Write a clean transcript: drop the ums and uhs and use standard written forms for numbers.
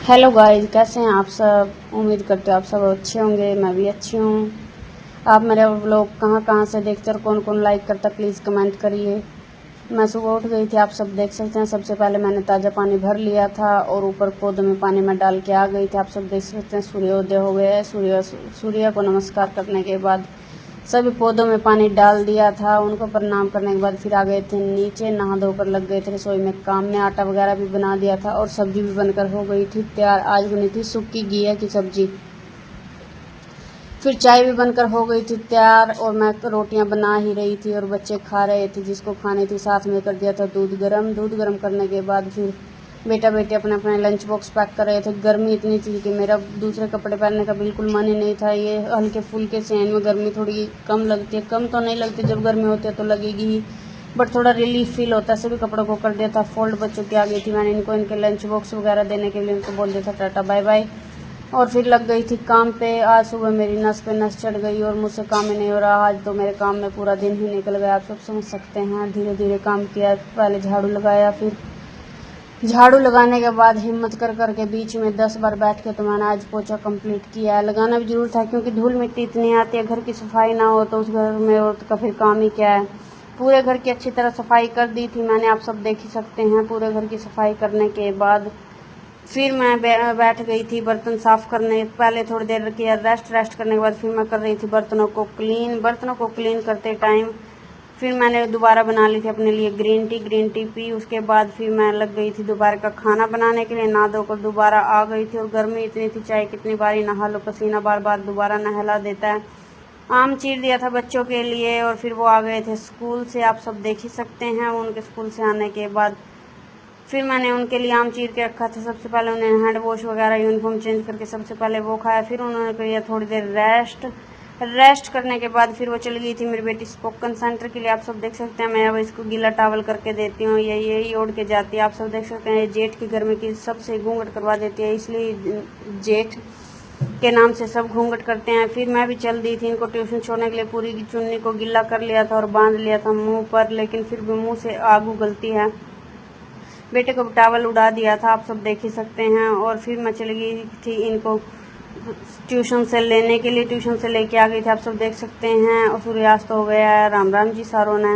Hello guys, कैसे हैं आप सब। उम्मीद करते हो आप सब अच्छे होंगे। मैं भी अच्छी हूँ। आप मेरे व्लॉग कहाँ कहाँ से देखते और कौन कौन लाइक करता प्लीज़ कमेंट करिए। मैं सुबह उठ गई थी, आप सब देख सकते हैं। सबसे पहले मैंने ताज़ा पानी भर लिया था और ऊपर पौधों में पानी में डाल के आ गई थी। आप सब देख सकते हैं सूर्योदय हो गया है। सूर्य को नमस्कार करने के बाद सभी पौधों में पानी डाल दिया था। उनको प्रणाम करने के बाद फिर आ गए थे नीचे, नहा धोकर लग गए थे रसोई में काम में। आटा वगैरह भी बना दिया था और सब्जी भी बनकर हो गई थी तैयार। आज बनी थी सूखी घिया की सब्जी। फिर चाय भी बनकर हो गई थी तैयार और मैं रोटियां बना ही रही थी और बच्चे खा रहे थे। जिसको खानी थी साथ में कर दिया था दूध गर्म करने के बाद फिर बेटा बेटी अपने अपने लंच बॉक्स पैक कर रहे थे। गर्मी इतनी थी कि मेरा दूसरे कपड़े पहनने का बिल्कुल मन ही नहीं था। ये हल्के फुल्के से इनमें गर्मी थोड़ी कम लगती है। कम तो नहीं लगती, जब गर्मी होती है तो लगेगी ही, बट थोड़ा रिलीफ फील होता है। सभी कपड़ों को कर दिया था फोल्ड। बच्चों की आ गई थी, मैंने इनको इनके लंच बॉक्स वगैरह देने के लिए उनको बोल दिया था टाटा बाय बाय और फिर लग गई थी काम पे। आज सुबह मेरी नस पे नस चढ़ गई और मुझसे काम ही नहीं हो रहा। आज तो मेरे काम में पूरा दिन ही निकल गया, आप सब समझ सकते हैं। धीरे धीरे काम किया, पहले झाड़ू लगाया, फिर झाड़ू लगाने के बाद हिम्मत कर करके बीच में 10 बार बैठ के तो मैंने आज पोछा कंप्लीट किया है। लगाना भी जरूर था क्योंकि धूल मिट्टी इतनी आती है, घर की सफाई ना हो तो उस घर में औरत का फिर काम ही क्या है। पूरे घर की अच्छी तरह सफाई कर दी थी मैंने, आप सब देख ही सकते हैं। पूरे घर की सफाई करने के बाद फिर मैं बैठ गई थी बर्तन साफ करने। पहले थोड़ी देर किया रेस्ट करने के बाद फिर मैं कर रही थी बर्तनों को क्लीन करते टाइम फिर मैंने दोबारा बना ली थी अपने लिए ग्रीन टी पी। उसके बाद फिर मैं लग गई थी दोबारा का खाना बनाने के लिए। नहा धोकर दोबारा आ गई थी और गर्मी इतनी थी, चाहे कितनी बार ही नहा लो पसीना बार बार दोबारा नहला देता है। आम चीर दिया था बच्चों के लिए और फिर वो आ गए थे स्कूल से, आप सब देख ही सकते हैं। उनके स्कूल से आने के बाद फिर मैंने उनके लिए आम चीर के रखा था। सबसे पहले उन्हें हैंड वॉश वगैरह यूनिफॉर्म चेंज करके सबसे पहले वो खाया। फिर उन्होंने किया थोड़ी देर रेस्ट करने के बाद फिर वो चली गई थी मेरी बेटी स्पोकन सेंटर के लिए। आप सब देख सकते हैं। मैं अब इसको गीला टावल करके देती हूँ, यही ओढ़ के जाती है। आप सब देख सकते हैं ये जेठ के घर में की सबसे घूंघट करवा देती है, इसलिए जेठ के नाम से सब घूंघट करते हैं। फिर मैं भी चल दी थी इनको ट्यूशन छोड़ने के लिए। पूरी की चुन्नी को गीला कर लिया था और बांध लिया था मुंह पर, लेकिन फिर भी मुंह से आग उगलती है। बेटे को टावल उड़ा दिया था, आप सब देख ही सकते हैं। और फिर मैं चली गई थी इनको ट्यूशन से लेने के लिए। ट्यूशन से लेके आ गई थी, आप सब देख सकते हैं। और सूर्यास्त हो गया है। राम राम जी सारों ने।